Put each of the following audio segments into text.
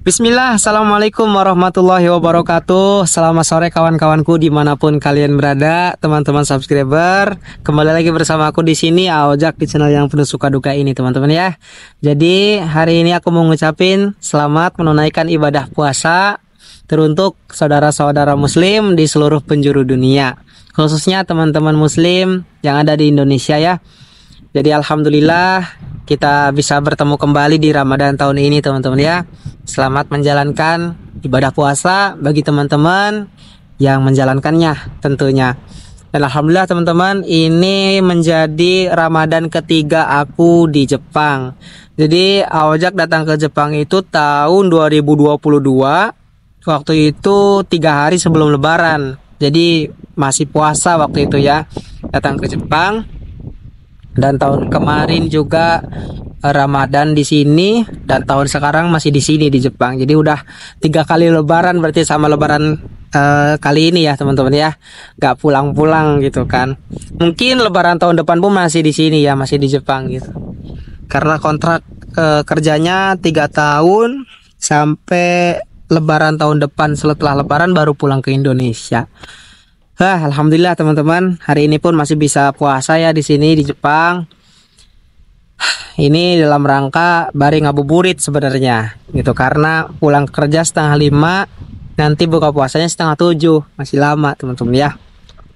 Bismillah, Assalamualaikum warahmatullahi wabarakatuh. Selamat sore kawan-kawanku dimanapun kalian berada, teman-teman subscriber. Kembali lagi bersama aku di sini, Aojak, di channel yang penuh suka duka ini, teman-teman ya. Jadi hari ini aku mau ngucapin selamat menunaikan ibadah puasa teruntuk saudara-saudara Muslim di seluruh penjuru dunia, khususnya teman-teman Muslim yang ada di Indonesia ya. Jadi alhamdulillah kita bisa bertemu kembali di Ramadan tahun ini, teman-teman ya. Selamat menjalankan ibadah puasa bagi teman-teman yang menjalankannya tentunya. Dan alhamdulillah teman-teman, ini menjadi Ramadan ketiga aku di Jepang. Jadi Aojak datang ke Jepang itu tahun 2022. Waktu itu 3 hari sebelum Lebaran. Jadi masih puasa waktu itu ya. Datang ke Jepang. Dan tahun kemarin juga Ramadan di sini, dan tahun sekarang masih di sini di Jepang. Jadi udah 3 kali Lebaran berarti sama Lebaran kali ini ya teman-teman ya. Gak pulang-pulang gitu kan. Mungkin Lebaran tahun depan pun masih di sini ya, masih di Jepang gitu. Karena kontrak kerjanya 3 tahun sampai Lebaran tahun depan. Setelah Lebaran baru pulang ke Indonesia. Alhamdulillah teman-teman, hari ini pun masih bisa puasa ya di sini di Jepang. Ini dalam rangka bari ngabuburit sebenarnya gitu, karena pulang kerja 4:30, nanti buka puasanya 6:30, masih lama teman-teman ya.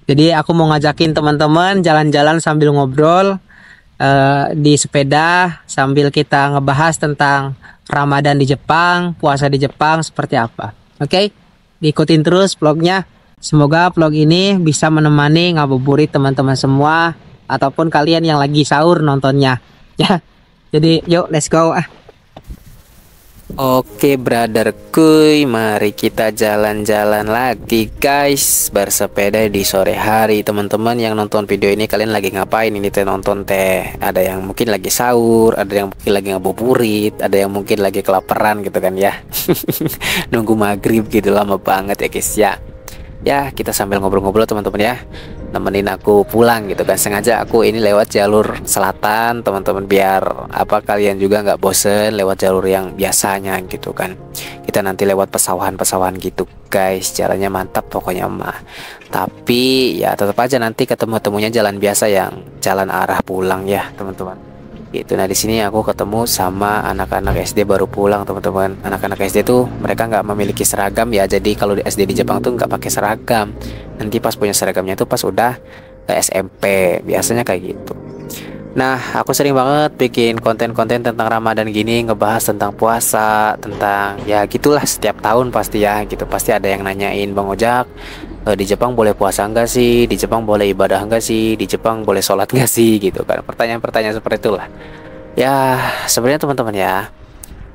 Jadi aku mau ngajakin teman-teman jalan-jalan sambil ngobrol di sepeda, sambil kita ngebahas tentang Ramadan di Jepang, puasa di Jepang seperti apa. Oke, diikutin terus vlognya. Semoga vlog ini bisa menemani ngabuburit teman-teman semua, ataupun kalian yang lagi sahur nontonnya ya. Jadi yuk let's go ah. Oke brother kuy, mari kita jalan-jalan lagi guys, bersepeda di sore hari. Teman-teman yang nonton video ini, kalian lagi ngapain ini teh nonton teh? Ada yang mungkin lagi sahur, ada yang mungkin lagi ngabuburit, ada yang mungkin lagi kelaparan gitu kan ya. Nunggu maghrib gitu, lama banget ya guys ya. Ya kita sambil ngobrol-ngobrol teman-teman ya, nemenin aku pulang gitu kan. Sengaja aku ini lewat jalur selatan teman-teman, biar apa kalian juga nggak bosen lewat jalur yang biasanya gitu kan. Kita nanti lewat pesawahan-pesawahan gitu guys, jalannya mantap pokoknya mah. Tapi ya tetap aja nanti ketemu-temunya jalan biasa, yang jalan arah pulang ya teman-teman. Gitu. Nah di sini aku ketemu sama anak-anak SD baru pulang teman-teman. Anak-anak SD tuh mereka nggak memiliki seragam ya. Jadi kalau di SD di Jepang tuh nggak pakai seragam. Nanti pas punya seragamnya tuh pas udah ke SMP biasanya kayak gitu. Nah aku sering banget bikin konten-konten tentang Ramadan gini, ngebahas tentang puasa, tentang ya gitulah setiap tahun pasti ya gitu. Pasti ada yang nanyain, Bang Ojak, di Jepang boleh puasa enggak sih? Di Jepang boleh ibadah enggak sih? Di Jepang boleh sholat enggak sih? Gitu kan. Pertanyaan-pertanyaan seperti itulah. Ya sebenarnya teman-teman ya,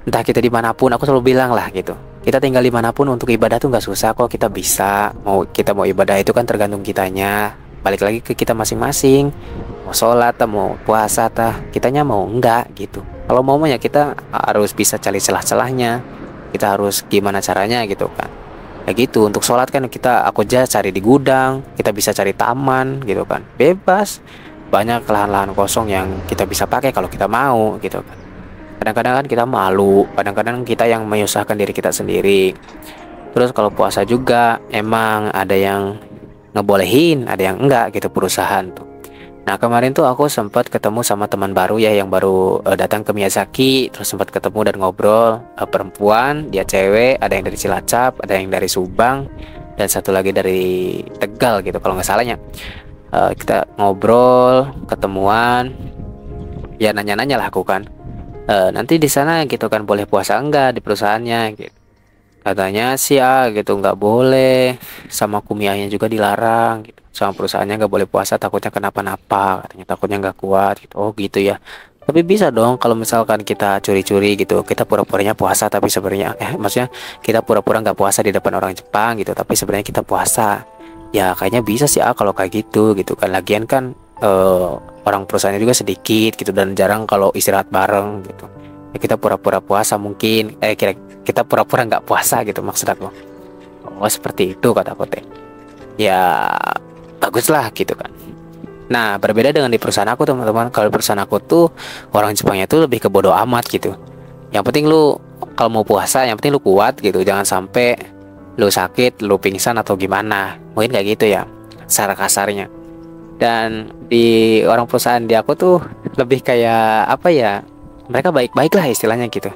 entah kita dimanapun, aku selalu bilang lah gitu, kita tinggal dimanapun untuk ibadah tuh nggak susah kok. Kita bisa, kita mau ibadah itu kan tergantung kitanya. Balik lagi ke kita masing-masing. Mau sholat, mau puasa, kitanya mau enggak gitu. Kalau mau ya kita harus bisa cari celah-celahnya. Kita harus gimana caranya gitu kan. Ya gitu, untuk sholat kan aku aja cari di gudang, kita bisa cari taman gitu kan, bebas. Banyak lahan-lahan kosong yang kita bisa pakai kalau kita mau gitu kan. Kadang-kadang kan kita malu, kadang-kadang kita yang menyusahkan diri kita sendiri. Terus kalau puasa juga emang ada yang ngebolehin, ada yang enggak gitu perusahaan tuh. Nah kemarin tuh aku sempat ketemu sama teman baru ya, yang baru datang ke Miyazaki. Terus sempat ketemu dan ngobrol, perempuan, dia cewek, ada yang dari Cilacap, ada yang dari Subang, dan satu lagi dari Tegal gitu kalau nggak salahnya. Kita ngobrol, ketemuan, ya nanya-nanya lah aku kan. Nanti di sana gitu kan boleh puasa enggak di perusahaannya gitu. Katanya sih gitu nggak boleh, sama kumiahnya juga dilarang gitu. Sama perusahaannya nggak boleh puasa, takutnya kenapa-napa, katanya takutnya nggak kuat gitu. Oh gitu ya. Tapi bisa dong kalau misalkan kita curi-curi gitu, kita pura-puranya puasa tapi sebenarnya maksudnya kita pura-pura nggak puasa di depan orang Jepang gitu, tapi sebenarnya kita puasa. Ya kayaknya bisa sih kalau kayak gitu kan. Lagian kan orang perusahaannya juga sedikit gitu, dan jarang kalau istirahat bareng gitu. Ya kita pura-pura puasa mungkin, kita pura-pura nggak puasa gitu maksud aku. Oh seperti itu kata aku teh. Ya bagus lah gitu kan. Nah berbeda dengan di perusahaan aku teman-teman. Kalau di perusahaan aku tuh orang Jepangnya tuh lebih ke bodo amat gitu. Yang penting lu kalau mau puasa yang penting lu kuat gitu, jangan sampai lu sakit, lu pingsan atau gimana, mungkin kayak gitu ya secara kasarnya. Dan di orang perusahaan di aku tuh lebih kayak apa ya, mereka baik-baik lah istilahnya gitu.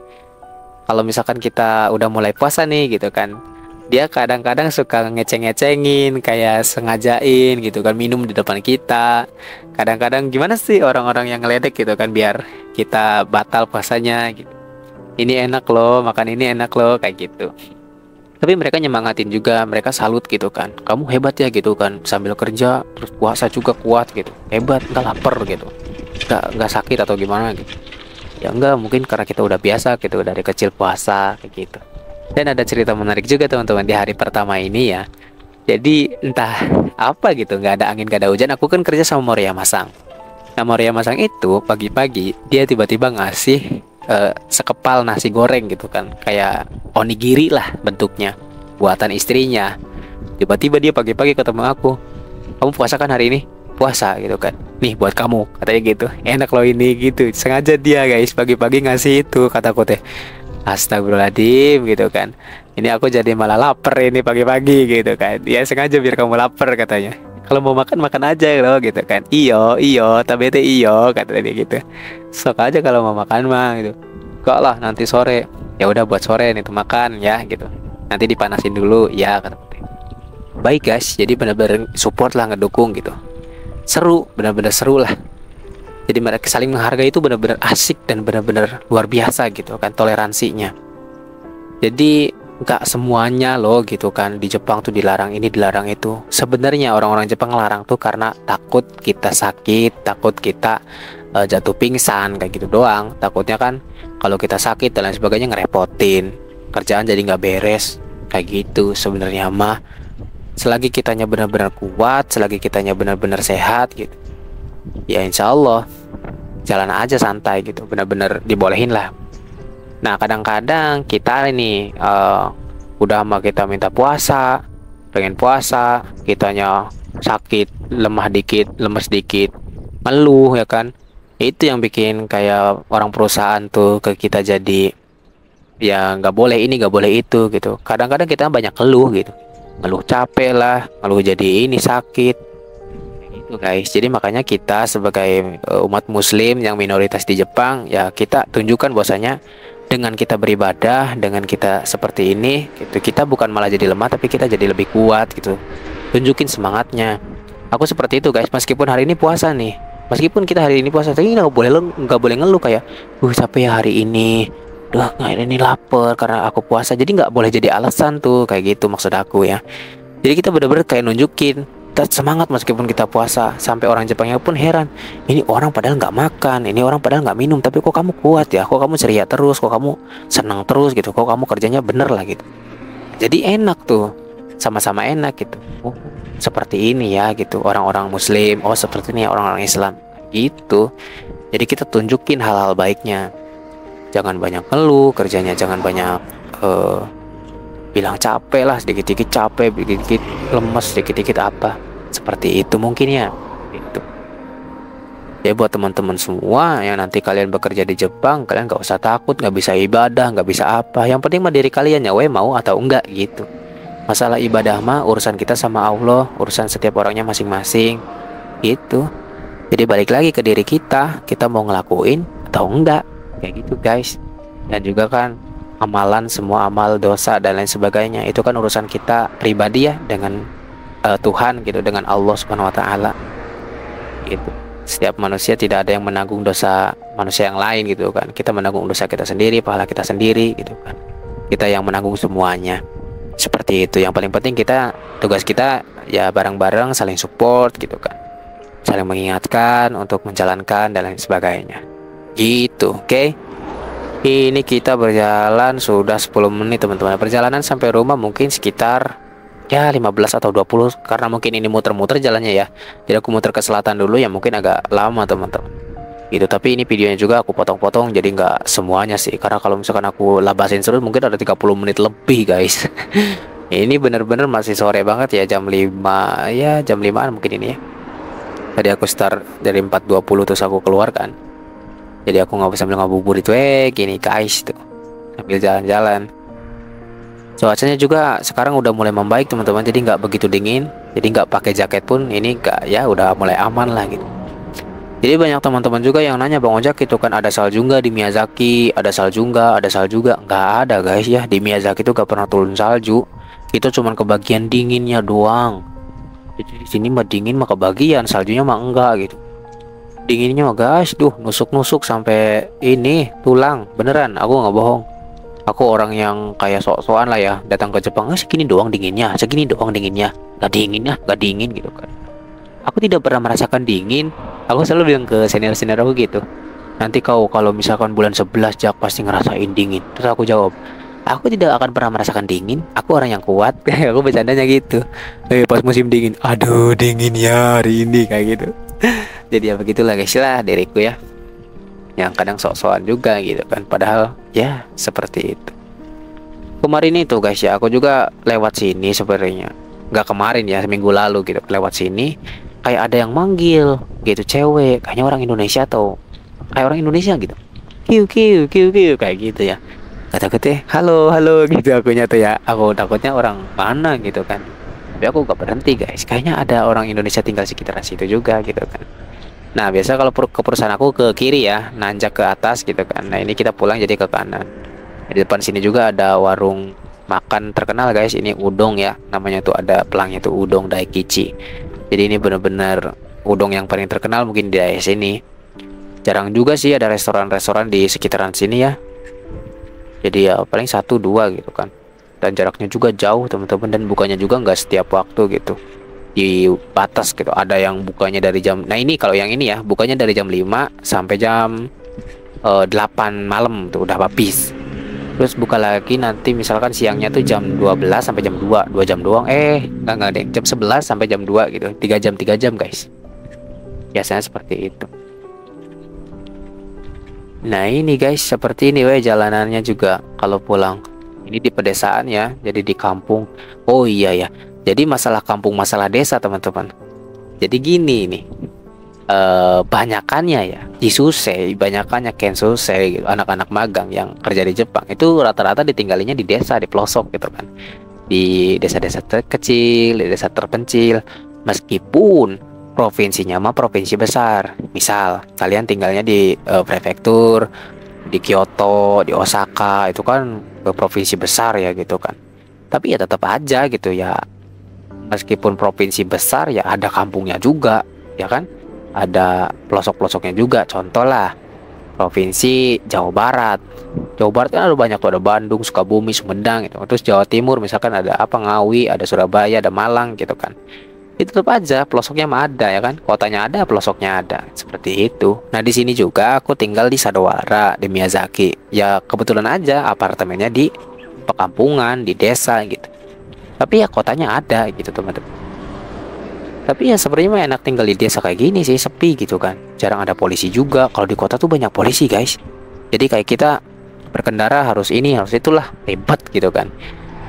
Kalau misalkan kita udah mulai puasa nih gitu kan, dia kadang-kadang suka ngeceng-ngecengin, kayak sengajain gitu kan, minum di depan kita. Kadang-kadang gimana sih orang-orang yang ngeledek gitu kan, biar kita batal puasanya gitu. Ini enak loh, makan ini enak loh, kayak gitu. Tapi mereka nyemangatin juga, mereka salut gitu kan. Kamu hebat ya gitu kan, sambil kerja terus puasa juga kuat gitu. Hebat, nggak lapar gitu. Nggak sakit atau gimana gitu. Ya enggak, mungkin karena kita udah biasa gitu dari kecil puasa kayak gitu. Dan ada cerita menarik juga teman-teman di hari pertama ini ya. Jadi entah apa gitu, nggak ada angin, nggak ada hujan. Aku kan kerja sama Moria Masang. Nah Moria Masang itu pagi-pagi dia tiba-tiba ngasih sekepal nasi goreng gitu kan, kayak onigiri lah bentuknya, buatan istrinya. Tiba-tiba dia pagi-pagi ketemu aku, kamu puasa kan hari ini? Puasa gitu kan, nih buat kamu, katanya gitu. Enak loh ini gitu, sengaja dia guys pagi-pagi ngasih itu, kataku teh. Astagfirullahaladzim gitu kan, ini aku jadi malah lapar ini pagi-pagi gitu kan. Ya sengaja biar kamu lapar katanya. Kalau mau makan makan aja loh gitu kan. Iyo iyo tabete iyo kata dia gitu. Sok aja kalau mau makan mah gitu. Enggak lah nanti sore. Ya udah buat sore nih tuh makan ya gitu. Nanti dipanasin dulu ya kata dia. Baik guys, jadi benar-benar support lah, ngedukung gitu. Seru, benar-benar seru lah. Jadi mereka saling menghargai itu benar-benar asik dan benar-benar luar biasa gitu kan toleransinya. Jadi nggak semuanya loh gitu kan, di Jepang tuh dilarang ini dilarang itu. Sebenarnya orang-orang Jepang ngelarang tuh karena takut kita sakit, takut kita jatuh pingsan kayak gitu doang. Takutnya kan kalau kita sakit dan lain sebagainya ngerepotin, kerjaan jadi nggak beres kayak gitu. Sebenarnya mah selagi kitanya benar-benar kuat, selagi kitanya benar-benar sehat gitu, ya insya Allah jalan aja santai gitu, benar-benar dibolehin lah. Nah kadang-kadang kita ini udah sama kita minta puasa, pengen puasa, kitanya sakit, lemah dikit, lemes dikit, ngeluh ya kan. Itu yang bikin kayak orang perusahaan tuh ke kita jadi ya nggak boleh ini nggak boleh itu gitu. Kadang-kadang kita banyak keluh gitu, ngeluh capek lah, ngeluh jadi ini sakit gitu guys. Jadi makanya kita sebagai umat muslim yang minoritas di Jepang ya, kita tunjukkan bahwasanya dengan kita beribadah, dengan kita seperti ini gitu, kita bukan malah jadi lemah tapi kita jadi lebih kuat gitu. Tunjukin semangatnya. Aku seperti itu guys, meskipun hari ini puasa nih, meskipun kita hari ini puasa, tapi nggak boleh ngeluh kayak capek ya hari ini, nggak ini lapar karena aku puasa. Jadi nggak boleh jadi alasan tuh kayak gitu maksud aku ya. Jadi kita bener-bener kayak nunjukin tetap semangat meskipun kita puasa. Sampai orang Jepangnya pun heran, ini orang padahal nggak makan, ini orang padahal nggak minum, tapi kok kamu kuat ya, kok kamu ceria terus, kok kamu senang terus gitu, kok kamu kerjanya bener lah gitu. Jadi enak tuh, sama-sama enak gitu. Oh, seperti ini ya gitu orang-orang muslim, oh seperti ini ya orang-orang Islam gitu. Jadi kita tunjukin hal-hal baiknya, jangan banyak ngeluh, kerjanya jangan banyak bilang capek lah, sedikit-sedikit capek, sedikit-sedikit lemes, sedikit-sedikit apa. Seperti itu mungkin ya gitu. Ya buat teman-teman semua yang nanti kalian bekerja di Jepang, kalian gak usah takut gak bisa ibadah, gak bisa apa. Yang penting mah diri kalian ya, mau atau enggak gitu. Masalah ibadah mah urusan kita sama Allah, urusan setiap orangnya masing-masing gitu. Jadi balik lagi ke diri kita mau ngelakuin atau enggak, kayak gitu guys. Dan juga kan amalan, semua amal, dosa dan lain sebagainya itu kan urusan kita pribadi ya dengan Tuhan gitu, dengan Allah Subhanahu wa taala. Gitu. Setiap manusia tidak ada yang menanggung dosa manusia yang lain gitu kan. Kita menanggung dosa kita sendiri, pahala kita sendiri gitu kan. Kita yang menanggung semuanya. Seperti itu. Yang paling penting kita, tugas kita ya bareng-bareng saling support gitu kan. Saling mengingatkan untuk menjalankan dan lain sebagainya. Gitu, oke? Ini kita berjalan sudah 10 menit teman-teman. Perjalanan sampai rumah mungkin sekitar ya 15 atau 20, karena mungkin ini muter-muter jalannya ya. Jadi aku muter ke selatan dulu ya, mungkin agak lama teman-teman. Gitu, tapi ini videonya juga aku potong-potong jadi nggak semuanya sih. Karena kalau misalkan aku labasin terus mungkin ada 30 menit lebih guys. Ini bener-bener masih sore banget ya, jam 5 ya, jam 5an mungkin ini ya. Tadi aku start dari 4.20 terus aku keluar kan. Jadi aku nggak bisa sambil ngabuburit gini guys tuh. sambil jalan-jalan. Cuacanya juga sekarang udah mulai membaik teman-teman, jadi nggak begitu dingin, jadi nggak pakai jaket pun ini nggak, ya udah mulai aman lah gitu. Jadi banyak teman-teman juga yang nanya, Bang Ojak itu kan ada salju nggak di Miyazaki, ada salju nggak, ada salju nggak? Nggak ada guys ya, di Miyazaki itu nggak pernah turun salju, itu cuman kebagian dinginnya doang. Jadi di sini mah dingin mah kebagian, saljunya mah enggak gitu. Dinginnya mah guys, nusuk-nusuk sampai ini tulang, beneran, aku nggak bohong. Aku orang yang kayak sok-sokan lah ya, datang ke Jepang, segini doang dinginnya, segini doang dinginnya, nggak dingin ya, nggak dingin gitu kan. Aku tidak pernah merasakan dingin. Aku selalu bilang ke senior-senior aku gitu, nanti kau kalau misalkan bulan 11 Jak pasti ngerasain dingin. Terus aku jawab, aku tidak akan pernah merasakan dingin, aku orang yang kuat. Aku bercandanya gitu. Pas musim dingin, aduh dingin ya hari ini, kayak gitu. Jadi ya begitulah guys lah diriku ya, yang kadang sok-sokan juga gitu kan, padahal ya seperti itu. Kemarin itu guys ya, aku juga lewat sini sebenarnya, nggak kemarin ya, seminggu lalu gitu, lewat sini kayak ada yang manggil gitu, cewek, kayaknya orang Indonesia atau kayak orang Indonesia gitu, kiu kiu kiu kiu kayak gitu ya. Kata-kata halo halo gitu, aku tuh ya, aku takutnya orang mana gitu kan, tapi aku gak berhenti guys, kayaknya ada orang Indonesia tinggal sekitaran situ juga gitu kan. Nah, biasa kalau ke perusahaan aku ke kiri ya, nanjak ke atas gitu kan. Nah, ini kita pulang jadi ke kanan. Di depan sini juga ada warung makan terkenal guys. Ini udong ya, namanya tuh ada pelangnya tuh udong Daikichi. Jadi ini bener-bener udong yang paling terkenal mungkin di daerah sini. Jarang juga sih ada restoran-restoran di sekitaran sini ya. Jadi ya paling 1-2 gitu kan. Dan jaraknya juga jauh teman-teman, dan bukanya juga nggak setiap waktu gitu, di batas gitu. Ada yang bukanya dari jam, nah ini kalau yang ini ya bukanya dari jam 5 sampai jam 8 malam tuh udah habis. Terus buka lagi nanti misalkan siangnya tuh jam 12 sampai jam 2 jam doang. Enggak deh, jam 11 sampai jam 2 gitu, 3 jam guys, biasanya seperti itu. Nah ini guys, seperti ini jalanannya juga kalau pulang. Ini di pedesaan ya, jadi di kampung. Oh iya ya, jadi masalah kampung, masalah desa teman-teman. Jadi gini nih, banyakannya ya Jisusei, banyakannya Kensusei gitu, anak-anak magang yang kerja di Jepang itu rata-rata ditinggalinya di desa, di pelosok gitu kan, di desa-desa terkecil, di desa terpencil. Meskipun provinsinya mah provinsi besar, misal kalian tinggalnya di prefektur, di Kyoto, di Osaka, itu kan provinsi besar ya gitu kan. Tapi ya tetap aja gitu ya, meskipun provinsi besar ya ada kampungnya juga ya kan, ada pelosok-pelosoknya juga. Contoh lah provinsi Jawa Barat. Jawa Barat kan ada banyak tuh, ada Bandung, Sukabumi, Sumedang gitu. Terus Jawa Timur misalkan ada apa, Ngawi, ada Surabaya, ada Malang gitu kan. Itu tetap aja pelosoknya mah ada ya kan, kotanya ada, pelosoknya ada, seperti itu. Nah di sini juga aku tinggal di Sadowara, di Miyazaki. Ya kebetulan aja apartemennya di pekampungan, di desa gitu. Tapi ya kotanya ada gitu teman-teman. Tapi ya sebenarnya mah enak tinggal di desa kayak gini sih, sepi gitu kan. Jarang ada polisi juga. Kalau di kota tuh banyak polisi guys. Jadi kayak kita berkendara harus ini, harus itulah, ribet gitu kan.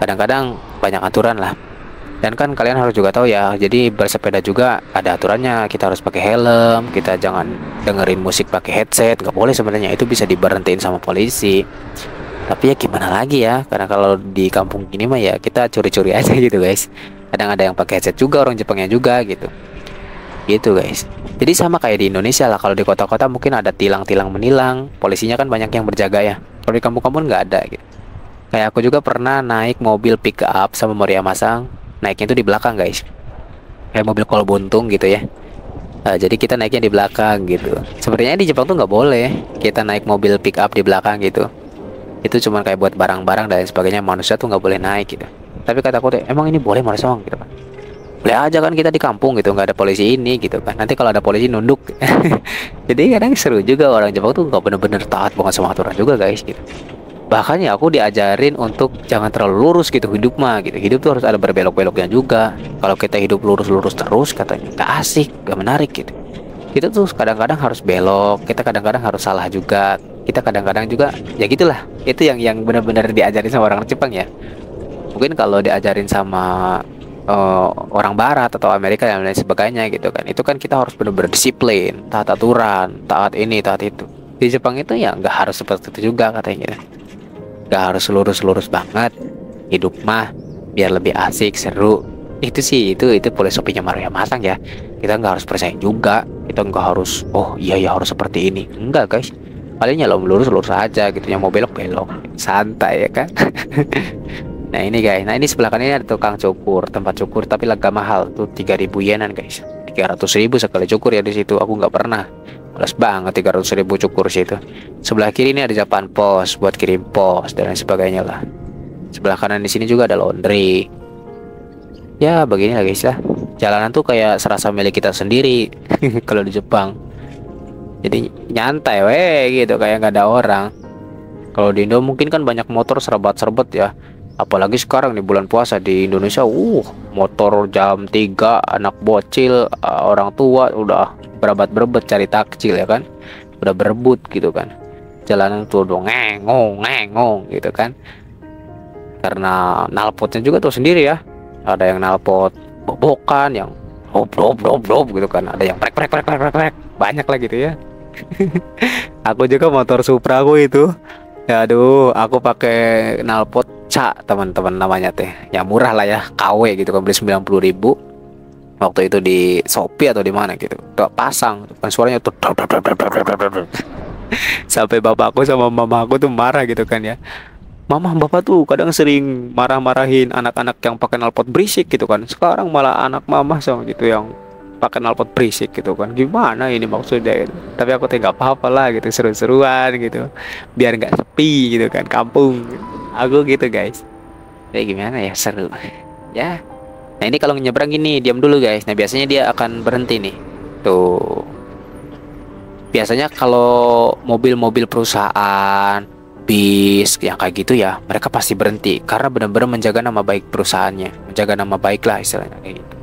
Kadang-kadang banyak aturan lah. Dan kan kalian harus juga tahu ya, jadi bersepeda juga ada aturannya. Kita harus pakai helm, kita jangan dengerin musik pakai headset, nggak boleh sebenarnya, itu bisa diberhentiin sama polisi. Tapi ya gimana lagi ya, karena kalau di kampung gini mah ya kita curi-curi aja gitu guys. Kadang ada yang pakai headset juga, orang Jepangnya juga gitu. Gitu guys. Jadi sama kayak di Indonesia lah, kalau di kota-kota mungkin ada tilang-tilang menilang, polisinya kan banyak yang berjaga ya. Kalau di kampung-kampung nggak ada gitu. Kayak aku juga pernah naik mobil pick up sama Maria Masang. Naiknya itu di belakang guys, kayak mobil kol buntung gitu ya. Jadi kita naiknya di belakang gitu. Sebenarnya di Jepang tuh nggak boleh kita naik mobil pick up di belakang gitu. Itu cuma kayak buat barang-barang dan sebagainya, manusia tuh nggak boleh naik gitu. Tapi kataku tuh emang ini boleh manusia gitu kan. Boleh aja kan, kita di kampung gitu, nggak ada polisi ini gitu kan. Nanti kalau ada polisi nunduk. Jadi kadang seru juga, orang Jepang tuh nggak bener-bener taat banget sama aturan juga guys gitu. Bahkan ya aku diajarin untuk jangan terlalu lurus gitu hidup mah gitu. Hidup tuh harus ada berbelok-beloknya juga. Kalau kita hidup lurus-lurus terus katanya nggak asik, nggak menarik gitu. Kita tuh kadang-kadang harus belok, kita kadang-kadang harus salah juga. Kita kadang-kadang juga ya gitulah. Itu yang benar-benar diajarin sama orang Jepang ya. Mungkin kalau diajarin sama orang Barat atau Amerika dan lain sebagainya gitu kan, itu kan kita harus benar-benar disiplin, taat aturan, taat ini, taat itu. Di Jepang itu ya nggak harus seperti itu juga katanya gitu. Gak harus lurus-lurus banget. Hidup mah biar lebih asik, seru. Itu sih, itu filosofinya Mario Masang ya. Kita nggak harus percaya juga. Kita nggak harus, oh iya ya harus seperti ini. Enggak guys. Paling ya lo lurus-lurus aja gitu. Yang mau belok-belok, santai ya kan. Nah ini guys, nah ini sebelah kanan ini ada tukang cukur, tempat cukur tapi lega mahal tuh 3.000 yenan guys, 300.000 sekali cukur ya di situ. Aku nggak pernah, males banget 300.000 cukur situ. Sebelah kiri ini ada Japan Pos buat kirim pos dan lain sebagainya lah. Sebelah kanan di sini juga ada laundry. Ya begini lah guys lah. Jalanan tuh kayak serasa milik kita sendiri kalau di Jepang. Jadi nyantai weh gitu kayak nggak ada orang. Kalau di Indo mungkin kan banyak motor serbat-serbat ya. Apalagi sekarang di bulan puasa di Indonesia, motor jam 3, anak bocil, orang tua udah berebut cari takjil ya kan, udah berebut gitu kan. Jalanan tuh udah ngengong gitu kan. Karena nalpotnya juga tuh sendiri ya. Ada yang nalpot bobokan, yang rob gitu kan. Ada yang prek, banyak lah gitu ya. Aku juga motor Supra aku itu. Ya aduh, aku pakai nalpot teman-teman namanya teh, yang murah lah ya, KW gitu kan, beli 90.000 waktu itu di Shopee atau di mana gitu. Udah pasang kan suaranya tuh sampai bapakku sama mamaku tuh marah gitu kan ya. Mama bapak tuh kadang sering marah-marahin anak-anak yang pakai knalpot berisik gitu kan. Sekarang malah anak mama sama gitu yang pakai knalpot berisik gitu kan. Gimana ini maksudnya gitu. Tapi aku teh nggak apa-apa lah gitu, seru-seruan gitu, biar nggak sepi gitu kan kampung. Aku gitu guys. Kayak gimana ya, seru ya. Nah ini kalau nyebrang gini diam dulu guys. Nah biasanya dia akan berhenti nih. Tuh. Biasanya kalau mobil-mobil perusahaan, bis yang kayak gitu ya, mereka pasti berhenti karena benar-benar menjaga nama baik perusahaannya, menjaga nama baik lah istilahnya kayak gitu.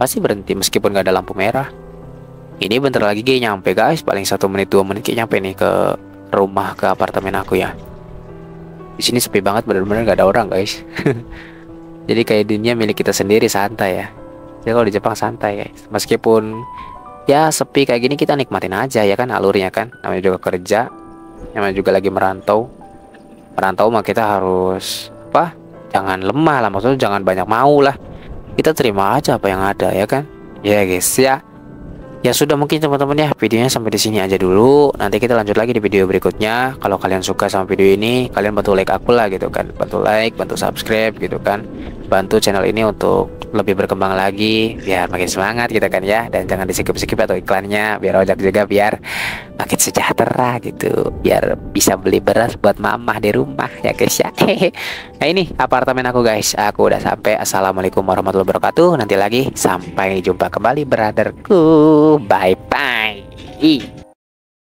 Pasti berhenti meskipun gak ada lampu merah. Ini bentar lagi kayak nyampe guys, paling 1 menit 2 menit kayak nyampe nih ke rumah, ke apartemen aku ya. Di sini sepi banget, benar-benar gak ada orang guys. Jadi kayak dunia milik kita sendiri, santai ya. Jadi kalau di Jepang santai guys, meskipun ya sepi kayak gini kita nikmatin aja ya kan, alurnya kan. Namanya juga kerja, namanya juga lagi merantau. Merantau mah kita harus apa? Jangan lemah lah, maksudnya jangan banyak mau lah. Kita terima aja apa yang ada ya kan. Ya guys ya. Ya sudah, mungkin teman-teman ya videonya sampai di sini aja dulu. Nanti kita lanjut lagi di video berikutnya. Kalau kalian suka sama video ini, kalian bantu like aku lah gitu kan. Bantu like, bantu subscribe gitu kan. Bantu channel ini untuk lebih berkembang lagi biar makin semangat gitu kan ya. Dan jangan di-skip-skip atau iklannya, biar ojek juga biar makin sejahtera gitu. Biar bisa beli beras buat mamah di rumah ya guys ya. Nah ini apartemen aku guys. Aku udah sampai. Assalamualaikum warahmatullahi wabarakatuh. Nanti lagi sampai jumpa kembali brotherku. Bye bye.